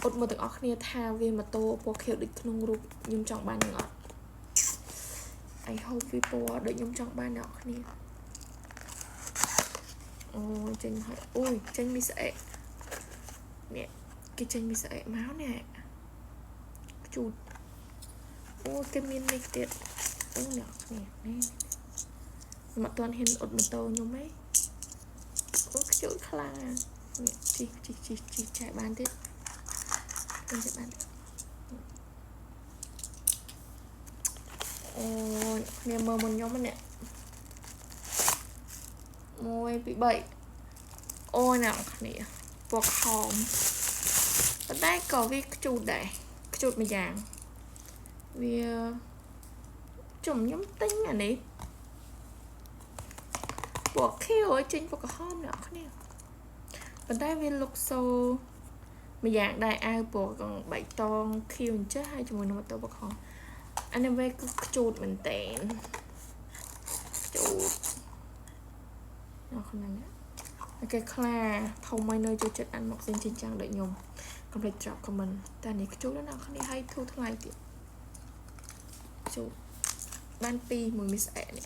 អត់មកទាំងអស់គ្នាថាវាម៉ូតូពណ៌ខៀវដូចក្នុងរូបខ្ញុំចង់បាននឹងអត់ I hope វាពណ៌ដូចខ្ញុំចង់បានអ្នកគ្នាអូចេញហើយអូយចេញមីស្អែកនេះគេចេញមីស្អែកមកនេះជូតអូគេមាននេះទៀតអូអ្នកគ្នានេះមកតន់ហ៊ានអត់ម៉ូតូខ្ញុំហីអូខ្ជូតខ្លាំងនេះជីចែបានទៀតចែបានអូគ្នាមើលមុនខ្ញុំនេះ1 2 3អូអ្នកគ្នាពណ៌ខំប៉ុន្តែក៏វាខ្ជូតដែរខ្ជូតម្យ៉ាងវាចំខ្ញុំទិញអានេះពណ៌ខៀវឲ្យចេញពណ៌ក្រហមអ្នកគ្នាប៉ុន្តែវាលុកសូម្យ៉ាងដែរអាវពណ៌កងបៃតងខៀវអញ្ចឹងហើយជាមួយនឹងម៉ូតូពណ៌ខំអានេះវាគឺខ្ជូតមែនតើខ្ជូតអ្នកគ្នាគេខ្លាធំឲ្យនៅចូលចិត្តអានមកសិនចិញ្ចាំងដូចខ្ញុំកុំភ្លេច drop comment តែនេះខ្ជូតណាស់គ្នាឲ្យធូរថ្លៃទៀតខ្ជូតបាន2មួយមីស្អែកនេះ